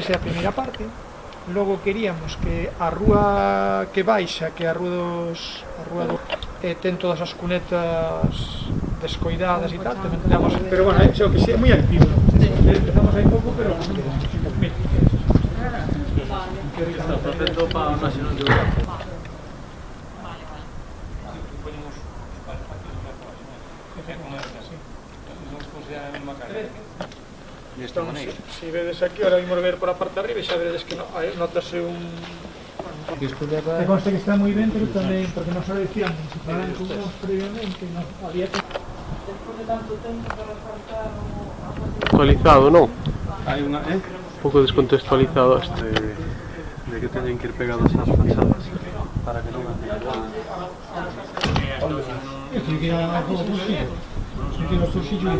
esa é a primeira parte. Logo queríamos que a rúa que baixa, que a rúa ten todas as cunetas descoidadas e tal, tamén teníamos, pero bueno, xo que é moi activo. Empezamos aí pouco, pero está facendo para o National Geographic. Se vedes aquí, ahora vimos ver por a parte de arriba e xa veredes que notase un... Me consta que está moi ben, pero tamén, porque nos lo decíamos, se falan con nós previamente, había que... Despois de tanto tempo para faltar Actualizado, non? Hai unha, Un pouco descontextualizado este de que teñen que ir pegadas ás fachadas para que non anden igual. Se que a todo posible, se que os suxillos.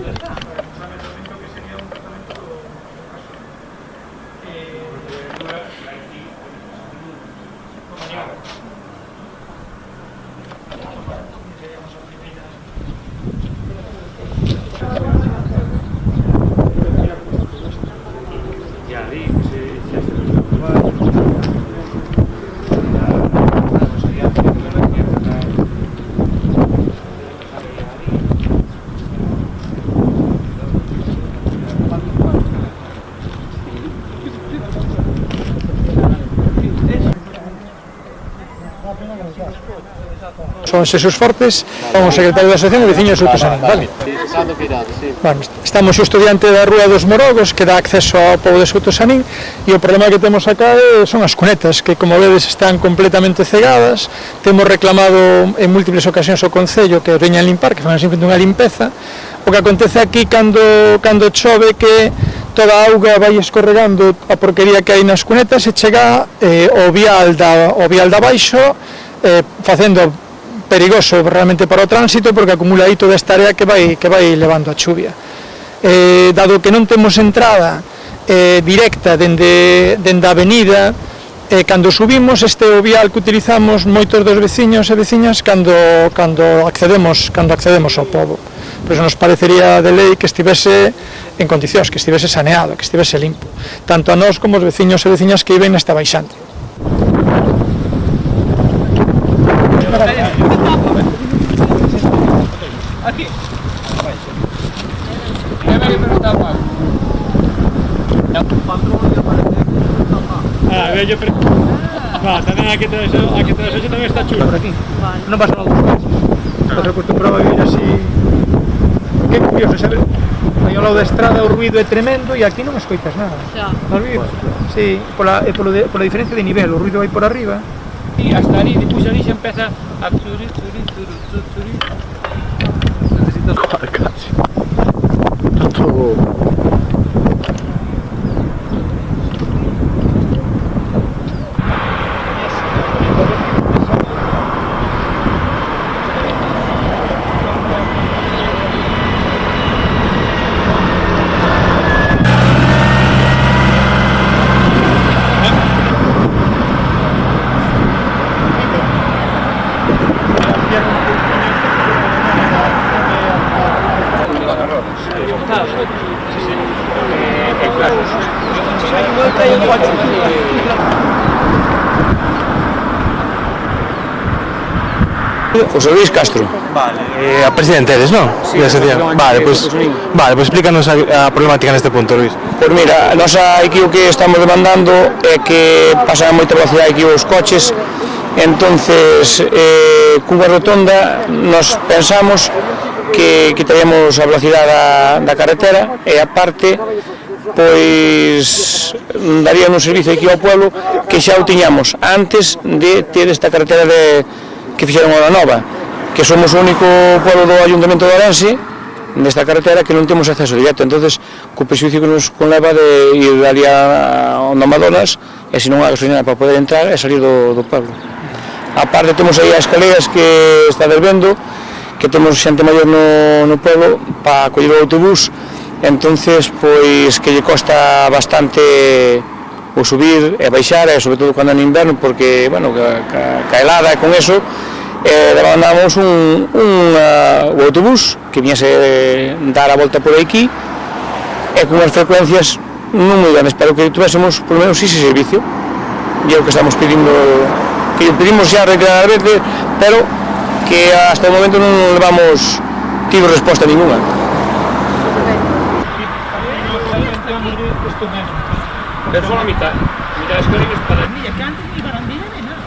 Son Xesús Fortes, como secretario da Asociación de Veciños de Souto Sanín, vale? Bueno, estamos xusto diante da Rúa dos Morogos, que dá acceso ao pobo de Souto Sanín, e o problema que temos acá son as cunetas, que como vedes están completamente cegadas. Temos reclamado en múltiples ocasións ao Concello que veñan limpar, que fan simplemente unha limpeza. O que acontece aquí cando chove que toda a auga vai escorregando a porquería que hai nas cunetas e chega ao vial da baixo, facendo perigoso realmente para o tránsito, porque acumula aí toda esta área que vai levando a chuvia. Dado que non temos entrada directa dende a avenida, cando subimos este o vial que utilizamos moitos dos veciños e veciñas cando accedemos ao pobo. Por iso nos parecería de lei que estivese en condicións, que estivese saneado, que estivese limpo, tanto a nós como os veciños e veciñas que viven nesta baixante. Aquí. Ya me había preguntado más. Yo tamén a que te deseo tamén está chulo por aquí. Non pasa nada dos casos. Estás acostumbrado a vivir así. Que curioso, sabe? Aí ao lado da estrada o ruido é tremendo e aquí non escoitas nada. Nos vivimos? Sí, pola diferencia de nivel, o ruido vai por arriba. E hasta ali, depois ali xa empeza a turi. Necesitas... Casi. Todo... José Luis Castro. Vale, a presidente eres, non? Sí, vale, pues explícanos a problemática neste punto, Luis. Pois mira, a nosa aquí o que estamos demandando é que pasan a moita velocidade aquí os coches, entonces cunha rotonda nos pensamos que quitaríamos a velocidade da carretera e a parte pois daríamos un servicio aquí ao pueblo que xa o tiñamos antes de ter esta carretera que fixeron a nova, que somos o único pueblo do Ayuntamento de Orense nesta carretera que non temos acceso directo, entonces co prexuicio que nos conleva de ir ali a onde Amadonas e se non há gasolinera para poder entrar e salir do pueblo. A parte temos aí as escaleras que está vendo, que temos xente maior no pueblo para coller o autobús, entonces pois que lle costa bastante o subir e baixar, e sobre todo cando é no inverno, porque, bueno, ca helada e con eso demandamos un autobús que viñese dar a volta por aquí e con as frecuencias non moi grandes, pero que tuvésemos por lo menos ese servicio, e é o que estamos pedindo, que pedimos xa reiterar veces, pero que hasta o momento non levamos tido resposta ninguna. Pero solo a mitad es que para Mira, que antes ni barandilla ni nada.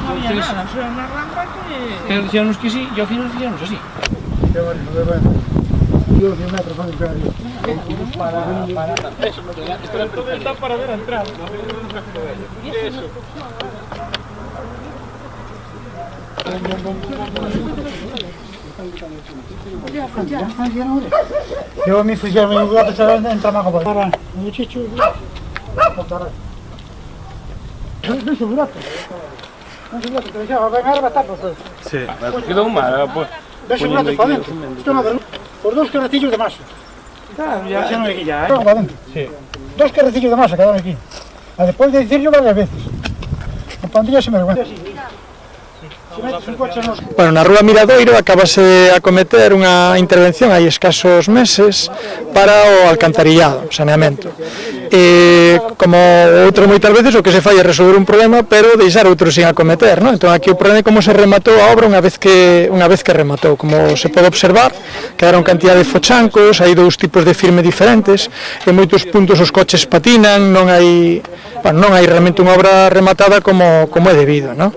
No había nada, solo una rampa que... decíamos que sí y al final decíamos así. Está para ver a entrar. Yo mi fusión me voy a empezar a entrar más para para muchacho. No se burato. No se burato, te va a vengar va a estar pues. Sí, quedou mal, pues. Deixa burato para dentro. Esto no por dos carretillos de masa. Claro, ya no aquí ya, para dentro. Sí. Dos carretillos de masa quedaron aquí. Después de decir yo varias veces. Con pandilla se me vergüenza. Bueno, na Rúa Miradoiro acabase a cometer unha intervención hai escasos meses para o alcantarillado, o saneamento. Como outras moitas veces o que se fai é resolver un problema, pero deixar outro sin acometer, non? Entón aquí o problema é como se rematou a obra unha vez que rematou. Como se pode observar, quedaron cantidad de fochancos, hai dous tipos de firme diferentes, en moitos puntos os coches patinan, non hai realmente unha obra rematada como é debido, non?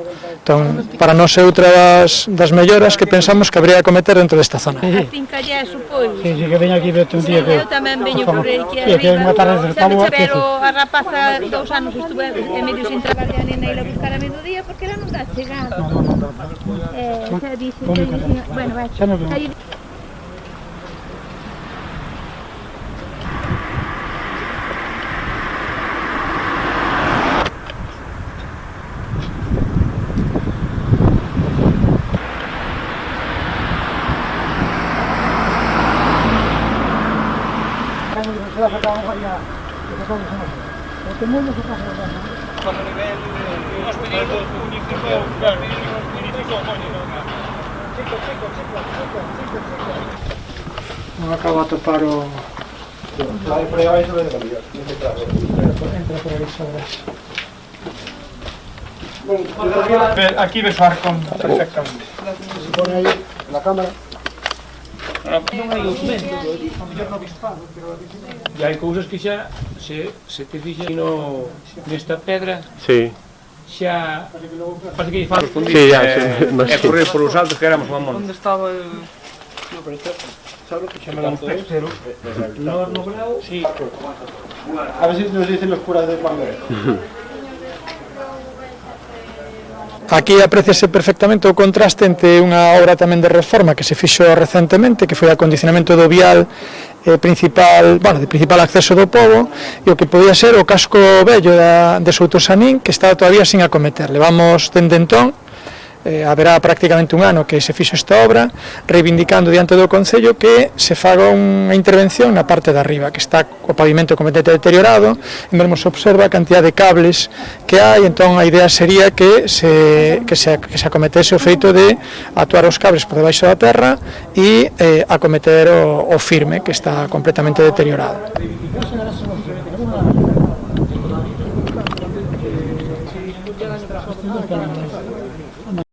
Entón, para nós é outra das melloras que pensamos que habría que cometer dentro desta zona. A finca ya supón. Sí, que veño aquí vete un día que... Eu tamén veño por aquí arriba. Sabe pero a rapaza 2 anos estuve en medio sin traballar ni na ila buscar a mediodía porque ela non dá chegada. Xa dice que... Bueno, vai. Non acabo a topar o... Aquí ves o arcón perfectamente. Se pone aí na cámara. Non hai documento, a mellor no bispado, pero... E hai cousas que xa se te fixen nesta pedra, Sí. xa parece que lle faz responder. Sí, ya, É correr por os altos que éramos mamón. Onde estaba el... ¿Sabes lo que llaman un pecero? No grau, sí. A veces nos dicen los curas de cuando es. Aquí apreciase perfectamente o contraste entre unha obra tamén de reforma que se fixo recentemente, que foi o acondicionamento do vial principal, de principal acceso do pobo, e o que podía ser o casco vello de Soutosanín, que está todavía sin acometer. Levamos dende entón, haberá prácticamente un ano que se fixo esta obra, reivindicando diante do Concello que se faga unha intervención na parte de arriba, que está o pavimento completamente deteriorado, e mesmo se observa a cantidad de cables que hai. Entón a idea sería que se acometese o feito de actuar os cables por debaixo da terra e acometer o firme, que está completamente deteriorado.